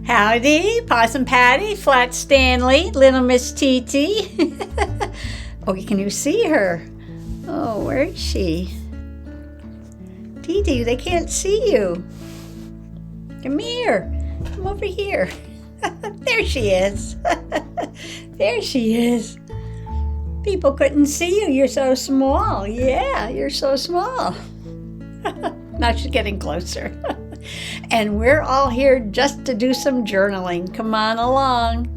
Howdy, Possum Patty, Flat Stanley, Little Miss TT. Oh, can you see her? Oh, where is she? TT, they can't see you. Come here. Come over here. There she is. There she is. People couldn't see you. You're so small. Yeah, you're so small. Now she's getting closer. And we're all here just to do some journaling. Come on along.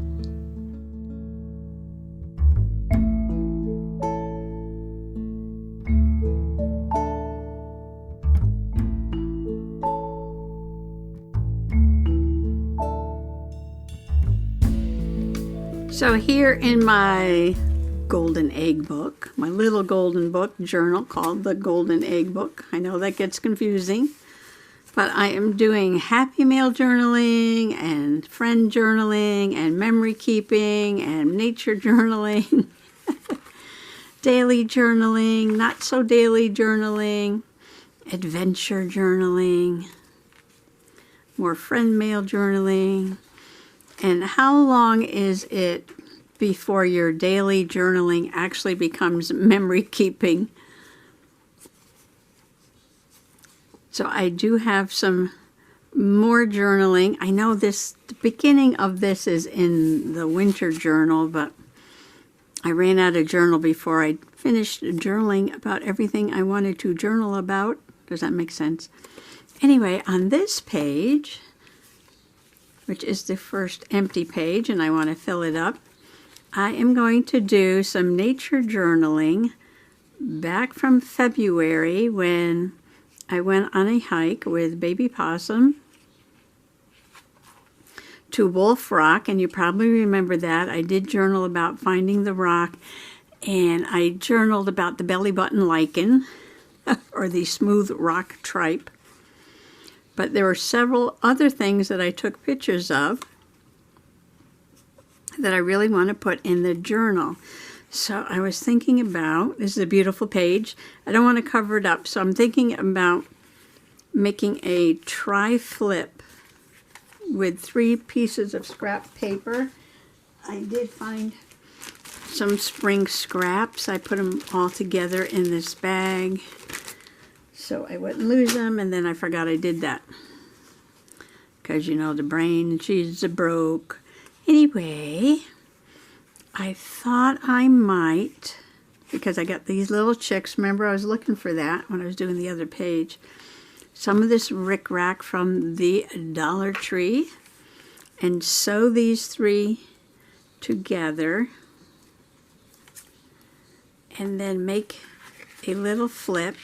So here in my golden egg book, my little golden book journal called the Golden Egg Book. I know that gets confusing. But I am doing happy mail journaling and friend journaling and memory keeping and nature journaling, daily journaling, not so daily journaling, adventure journaling, more friend mail journaling. And how long is it before your daily journaling actually becomes memory keeping? So I do have some more journaling. I know the beginning of this is in the winter journal, but I ran out of journal before I finished journaling about everything I wanted to journal about. Does that make sense? Anyway, on this page, which is the first empty page, and I want to fill it up, I am going to do some nature journaling back from February when I went on a hike with Baby Possum to Wolf Rock, and you probably remember that. I did journal about finding the rock, and I journaled about the belly button lichen, or the smooth rock tripe. But there were several other things that I took pictures of that I really want to put in the journal. So I was thinking about, this is a beautiful page. I don't want to cover it up, so I'm thinking about making a tri-flip with 3 pieces of scrap paper. I did find some spring scraps. I put them all together in this bag so I wouldn't lose them, and then I forgot I did that. Because, you know, the brain, she's broke. Anyway, I thought I might, because I got these little chicks. Remember, I was looking for that when I was doing the other page. Some of this rickrack from the Dollar Tree, and sew these 3 together, and then make a little flip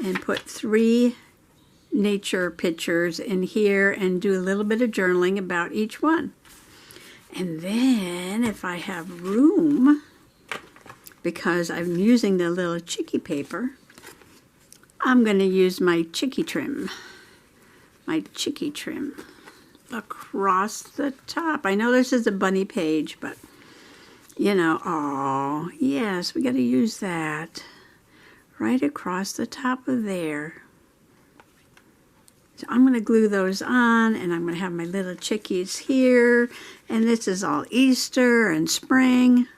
and put 3 nature pictures in here and do a little bit of journaling about each one. And then, if I have room, because I'm using the little chicky paper, I'm going to use my chicky trim. My chicky trim across the top. I know this is a bunny page, but, you know, oh, yes, we got to use that right across the top of there. So I'm going to glue those on, and I'm going to have my little chickies here. And this is all Easter and spring.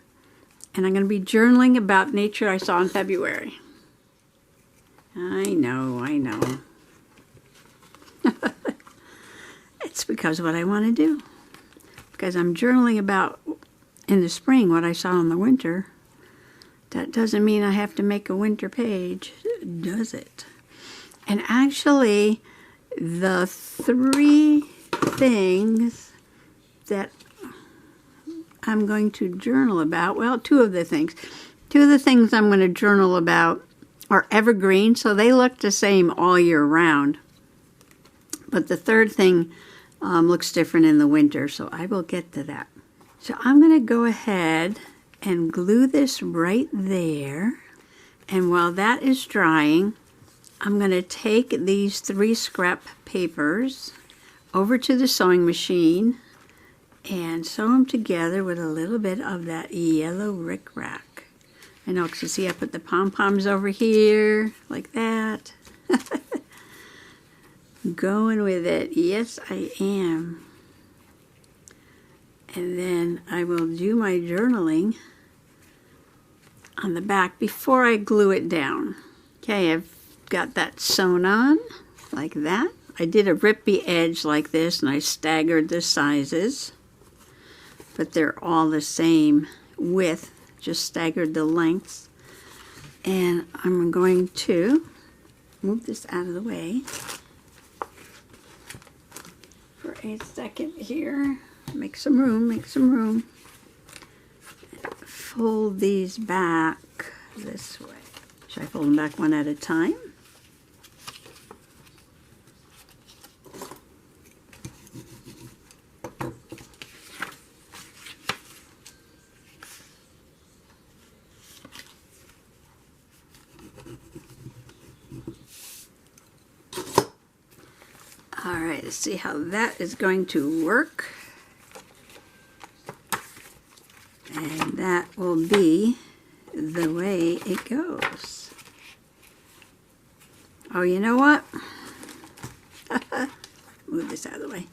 And I'm going to be journaling about nature I saw in February. I know. It's because of what I want to do. Because I'm journaling about, in the spring, what I saw in the winter. That doesn't mean I have to make a winter page, does it? And actually, the 3 things that I'm going to journal about, well, 2 of the things. 2 of the things I'm going to journal about are evergreen, so they look the same all year round. But the 3rd thing looks different in the winter, so I will get to that. So I'm going to go ahead and glue this right there. And while that is drying, I'm going to take these 3 scrap papers over to the sewing machine and sew them together with a little bit of that yellow rickrack. I know, because you see I put the pom-poms over here, like that. Going with it. Yes, I am. And then I will do my journaling on the back before I glue it down. Okay, I've got that sewn on like that. I did a rippy edge like this and I staggered the sizes, but they're all the same width, just staggered the lengths. And I'm going to move this out of the way for a second here. Make some room, make some room. Fold these back this way. Should I fold them back one at a time? All right, let's see how that is going to work. And that will be the way it goes. Oh, you know what? Move this out of the way.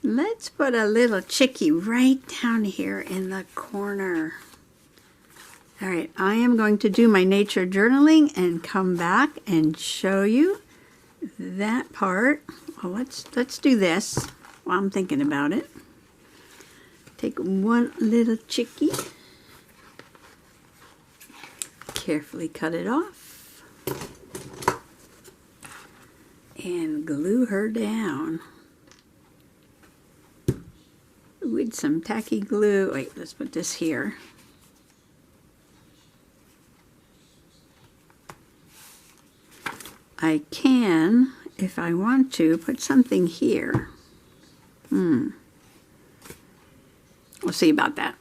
Let's put a little chickie right down here in the corner. All right, I am going to do my nature journaling and come back and show you that part. Well, let's do this while I'm thinking about it. Take one little chickie, carefully cut it off, and glue her down with some tacky glue. Wait, let's put this here. I can, if I want to, put something here. We'll see about that.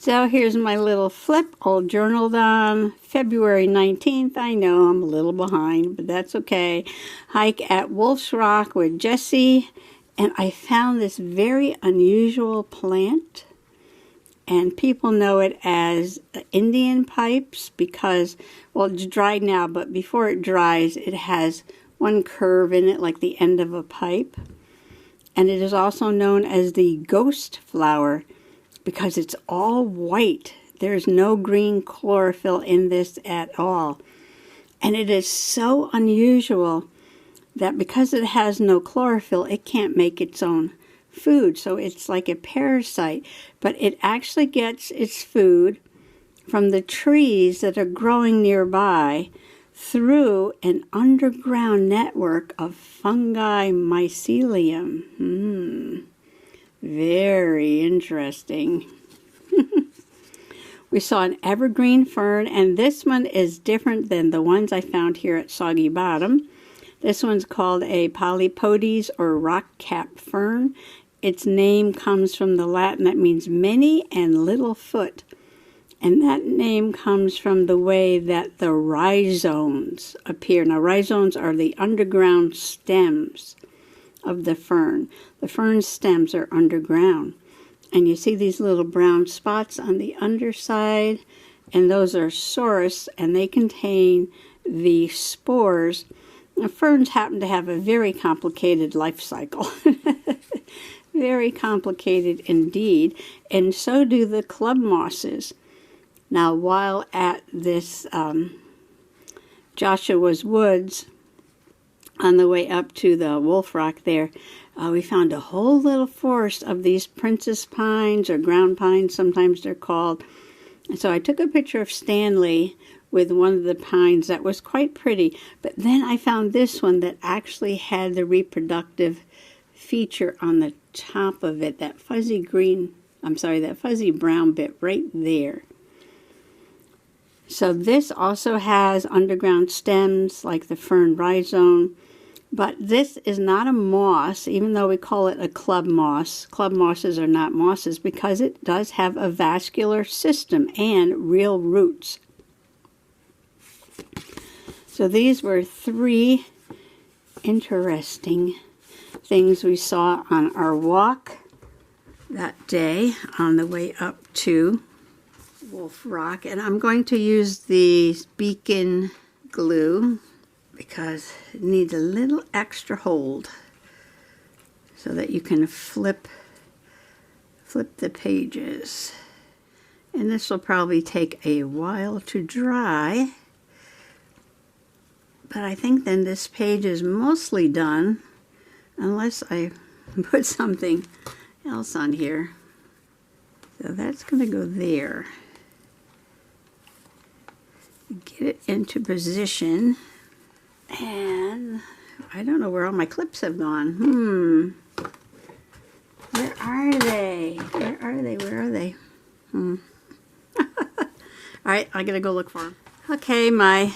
So here's my little flip, all journaled on February 19th. I know I'm a little behind, but that's okay. Hike at Wolf's Rock with Jessie, and I found this very unusual plant, and people know it as Indian pipes because, well, it's dried now, but before it dries, it has one curve in it like the end of a pipe, and it is also known as the ghost flower because it's all white. There's no green chlorophyll in this at all. And it is so unusual that because it has no chlorophyll, it can't make its own food. So it's like a parasite, but it actually gets its food from the trees that are growing nearby through an underground network of fungi mycelium. Very interesting. We saw an evergreen fern, and this one is different than the ones I found here at Soggy Bottom. This one's called a polypodes or rock cap fern. Its name comes from the Latin that means many and little foot. And that name comes from the way that the rhizomes appear. Now, rhizomes are the underground stems of the fern. The fern stems are underground. And you see these little brown spots on the underside, and those are sorus, and they contain the spores. Now, ferns happen to have a very complicated life cycle. Very complicated indeed, and so do the club mosses. Now, while at this Joshua's Woods, on the way up to the Wolf Rock there, we found a whole little forest of these princess pines, or ground pines, sometimes they're called. And so I took a picture of Stanley with one of the pines that was quite pretty. But then I found this one that actually had the reproductive feature on the top of it, that fuzzy brown bit right there. So this also has underground stems like the fern rhizome, but this is not a moss, even though we call it a club moss. Club mosses are not mosses because it does have a vascular system and real roots. So these were 3 interesting things we saw on our walk that day on the way up to Wolf Rock. And I'm going to use the beacon glue because it needs a little extra hold so that you can flip flip the pages. And this will probably take a while to dry. But I think then this page is mostly done, unless I put something else on here. So that's going to go there. Get it into position. And I don't know where all my clips have gone. Where are they? Where are they? Where are they? All right, I gotta go look for them. Okay, my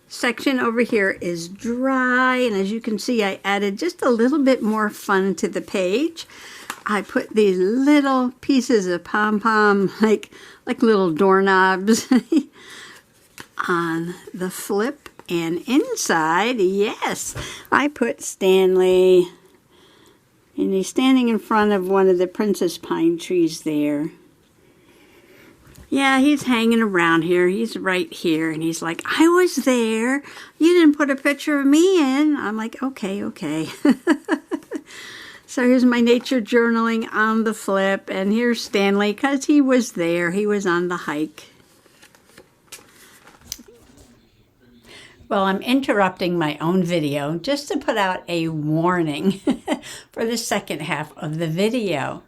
section over here is dry, and as you can see, I added just a little bit more fun to the page. I put these little pieces of pom-pom, like little doorknobs, on the flip, and inside, yes, I put Stanley, and he's standing in front of one of the princess pine trees there. Yeah, he's hanging around here. He's right here, and he's like, I was there. You didn't put a picture of me in. I'm like, okay, okay. So here's my nature journaling on the flip, and here's Stanley, because he was there. He was on the hike. Well, I'm interrupting my own video just to put out a warning for the second half of the video.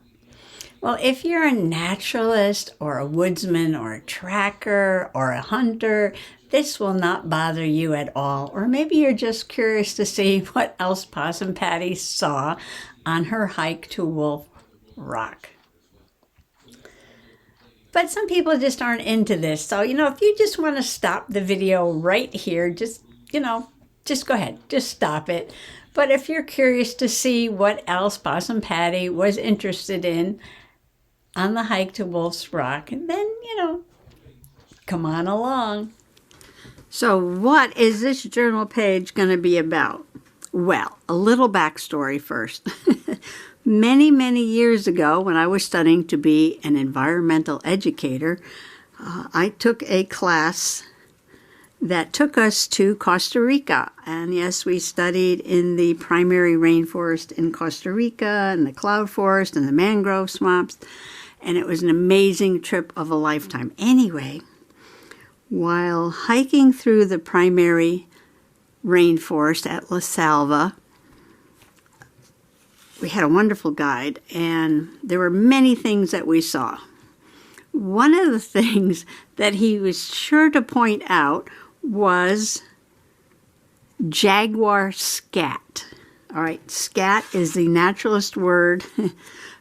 Well, if you're a naturalist or a woodsman or a tracker or a hunter, this will not bother you at all. Or maybe you're just curious to see what else Possum Patty saw on her hike to Wolf Rock. But some people just aren't into this. So, if you just want to stop the video right here, just go ahead, just stop it. But if you're curious to see what else Possum Patty was interested in on the hike to Wolf's Rock, then, come on along. So what is this journal page going to be about? Well, a little backstory first. Many, many years ago, when I was studying to be an environmental educator, I took a class that took us to Costa Rica. And yes, we studied in the primary rainforest in Costa Rica, and the cloud forest, and the mangrove swamps. And it was an amazing trip of a lifetime. Anyway, while hiking through the primary rainforest at La Salva, we had a wonderful guide, and there were many things that we saw. One of the things that he was sure to point out was jaguar scat. All right, scat is the naturalist word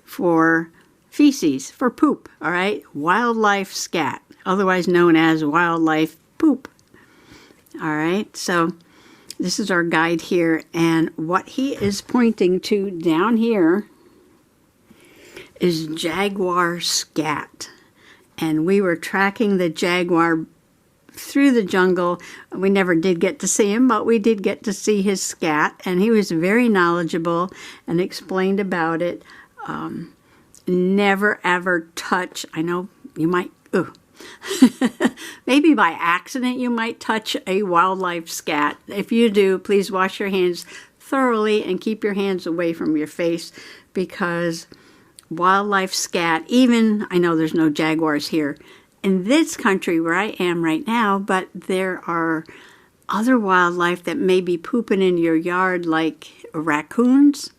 for feces, for poop, all right? Wildlife scat, otherwise known as wildlife poop. All right, so this is our guide here, and what he is pointing to down here is jaguar scat. And we were tracking the jaguar through the jungle. We never did get to see him, but we did get to see his scat, and he was very knowledgeable and explained about it. Never ever touch, I know you might, maybe by accident you might touch a wildlife scat. If you do, please wash your hands thoroughly and keep your hands away from your face, because wildlife scat, even, I know there's no jaguars here in this country where I am right now, but there are other wildlife that may be pooping in your yard, like raccoons,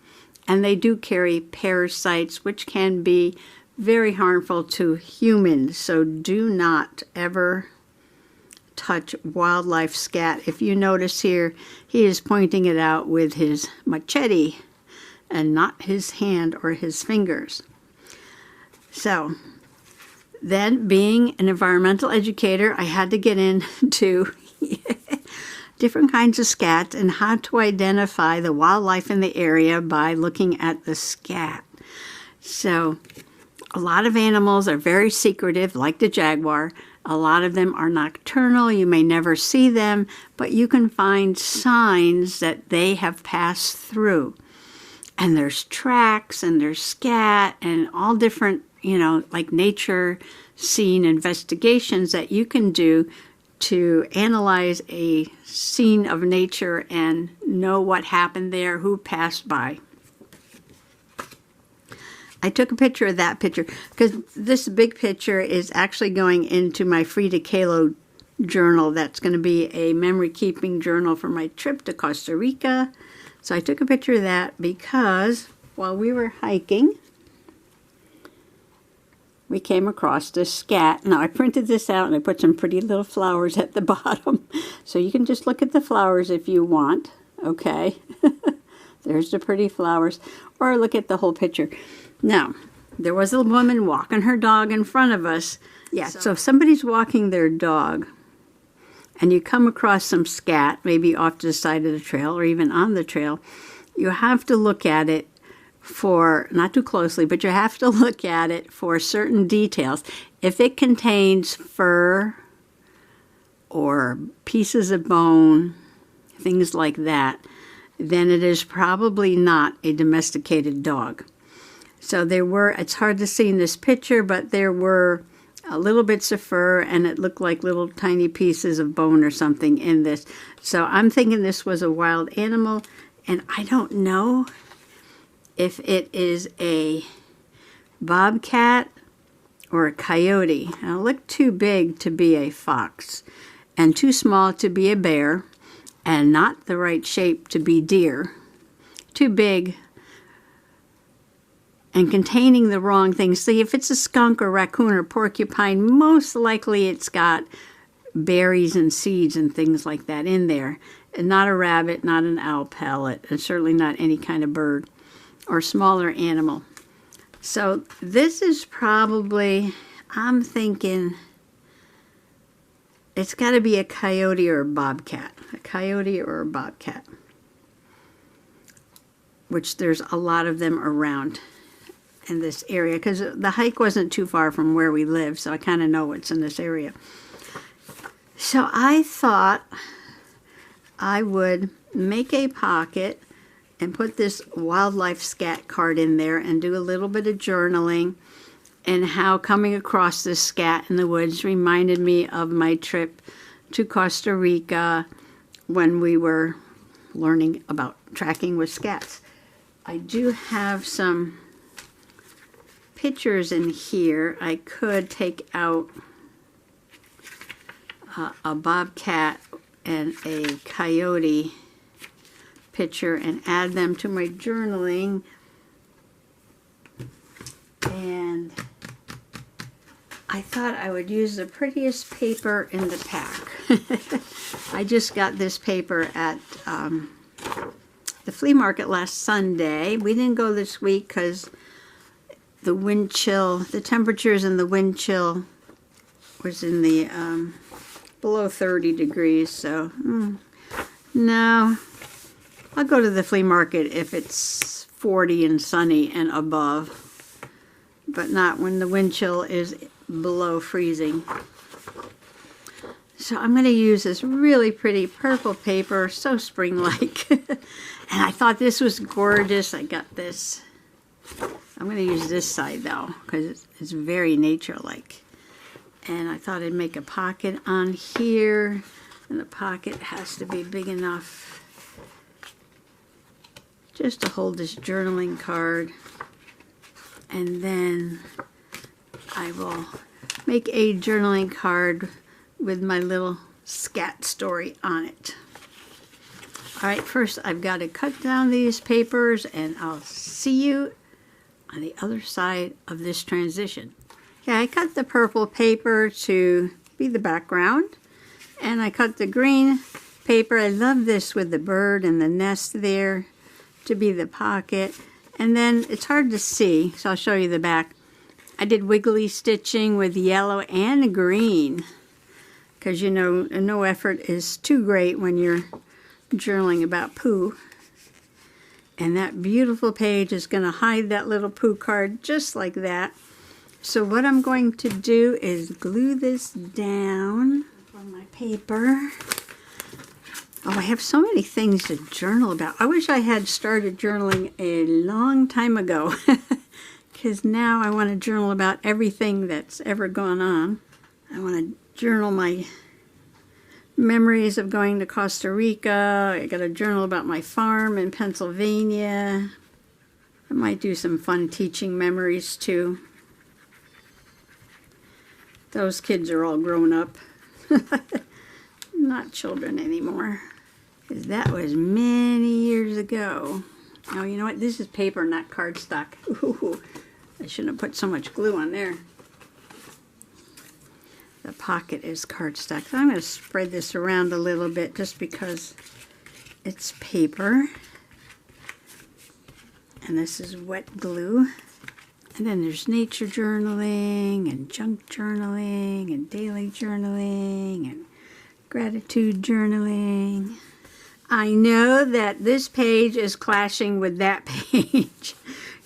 and they do carry parasites, which can be very harmful to humans. So do not ever touch wildlife scat. If you notice here, he is pointing it out with his machete and not his hand or his fingers. So then, being an environmental educator, I had to get into different kinds of scat and how to identify the wildlife in the area by looking at the scat. So a lot of animals are very secretive, like the jaguar. A lot of them are nocturnal. You may never see them, but you can find signs that they have passed through. And there's tracks, and there's scat, and all different, like nature scene investigations that you can do to analyze a scene of nature and know what happened there, who passed by. I took a picture of that picture because this big picture is actually going into my Frida Kahlo journal. That's going to be a memory keeping journal for my trip to Costa Rica. So I took a picture of that because while we were hiking, we came across this scat. Now I printed this out and I put some pretty little flowers at the bottom. So you can just look at the flowers if you want. Okay. There's the pretty flowers. Or look at the whole picture. Now, there was a woman walking her dog in front of us. Yeah, so if somebody's walking their dog and you come across some scat, maybe off to the side of the trail or even on the trail, you have to look at it for, not too closely, but you have to look at it for certain details. If it contains fur or pieces of bone, things like that, then it is probably not a domesticated dog. So there were, it's hard to see in this picture, but there were little bits of fur and it looked like little tiny pieces of bone or something in this. So I'm thinking this was a wild animal, and I don't know if it is a bobcat or a coyote. Now, it looked too big to be a fox and too small to be a bear and not the right shape to be deer. Too big and containing the wrong things. See, if it's a skunk or raccoon or porcupine, most likely it's got berries and seeds and things like that in there. And not a rabbit, not an owl pellet, and certainly not any kind of bird or smaller animal. So this is probably, I'm thinking, it's got to be a coyote or a bobcat. A coyote or a bobcat. Which there's a lot of them around in this area, because the hike wasn't too far from where we live, so I kind of know what's in this area. So I thought I would make a pocket and put this wildlife scat card in there and do a little bit of journaling, and how coming across this scat in the woods reminded me of my trip to Costa Rica when we were learning about tracking with scats. I do have some pictures in here. I could take out a bobcat and a coyote picture and add them to my journaling. And I thought I would use the prettiest paper in the pack. I just got this paper at the flea market last Sunday. We didn't go this week because the wind chill, the temperatures and the wind chill was in the below 30 degrees. So no, I'll go to the flea market if it's 40 and sunny and above, but not when the wind chill is below freezing. So I'm going to use this really pretty purple paper, so spring-like. And I thought this was gorgeous. I got this. I'm going to use this side though, because it's very nature-like. And I thought I'd make a pocket on here, and the pocket has to be big enough just to hold this journaling card. And then I will make a journaling card with my little scat story on it. Alright, first I've got to cut down these papers, and I'll see you on the other side of this transition. Yeah, I cut the purple paper to be the background, and I cut the green paper. I love this with the bird and the nest there to be the pocket. And then it's hard to see, so I'll show you the back. I did wiggly stitching with yellow and green, because you know, no effort is too great when you're journaling about poo. And that beautiful page is going to hide that little poo card just like that. So what I'm going to do is glue this down on my paper. Oh, I have so many things to journal about. I wish I had started journaling a long time ago, because now I want to journal about everything that's ever gone on. I want to journal my memories of going to Costa Rica. I got a journal about my farm in Pennsylvania. might do some fun teaching memories too. Those kids are all grown up. Not children anymore. Because that was many years ago. Oh, you know what? This is paper, not cardstock. Ooh, I shouldn't have put so much glue on there. The pocket is cardstock. So I'm going to spread this around a little bit just because it's paper. And this is wet glue. And then there's nature journaling and junk journaling and daily journaling and gratitude journaling. I know that this page is clashing with that page.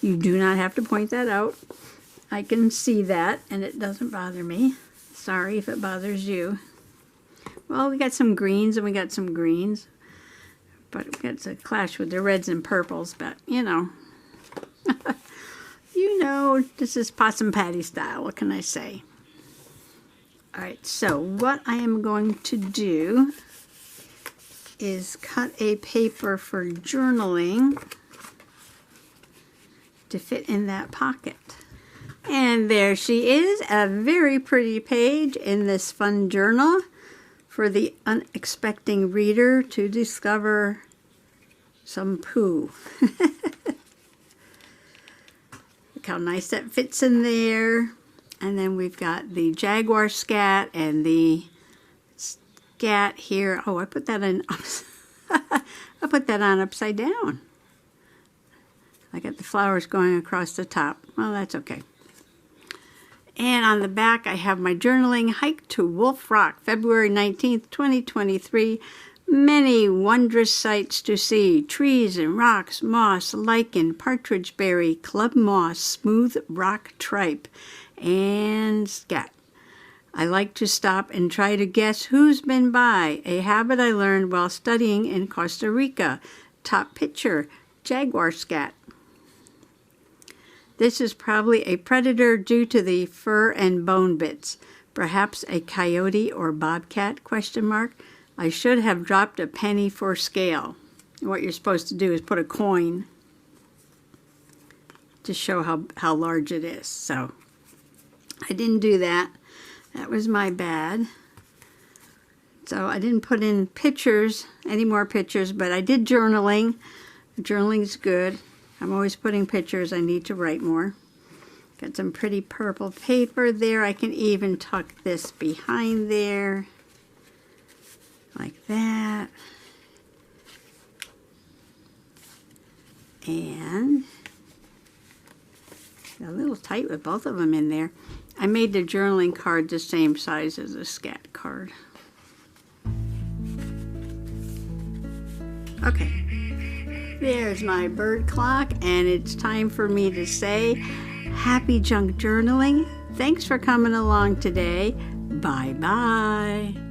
You do not have to point that out. I can see that and it doesn't bother me. Sorry if it bothers you. Well, we got some greens and we got some greens. But it's a clash with the reds and purples, but you know. You know, this is Possum Patty style. What can I say? All right, so what I am going to do is cut a paper for journaling to fit in that pocket. And there she is, a very pretty page in this fun journal for the unexpecting reader to discover some poo. Look how nice that fits in there. And then we've got the jaguar scat and the scat here. Oh, I put that in. I put that on upside down. I got the flowers going across the top. Well, that's okay. And on the back, I have my journaling hike to Wolf Rock, February 19th, 2023. Many wondrous sights to see. Trees and rocks, moss, lichen, partridge berry, club moss, smooth rock tripe, and scat. I like to stop and try to guess who's been by, a habit I learned while studying in Costa Rica. Top picture, jaguar scat. This is probably a predator due to the fur and bone bits. Perhaps a coyote or bobcat, question mark. I should have dropped a penny for scale. What you're supposed to do is put a coin to show how large it is. So I didn't do that. That was my bad. So I didn't put in pictures, any more pictures, but I did journaling. Journaling's good. I'm always putting pictures. I need to write more. Got some pretty purple paper there. I can even tuck this behind there. Like that. And a little tight with both of them in there. I made the journaling card the same size as the scat card. Okay. There's my bird clock, and it's time for me to say happy junk journaling. Thanks for coming along today. Bye-bye.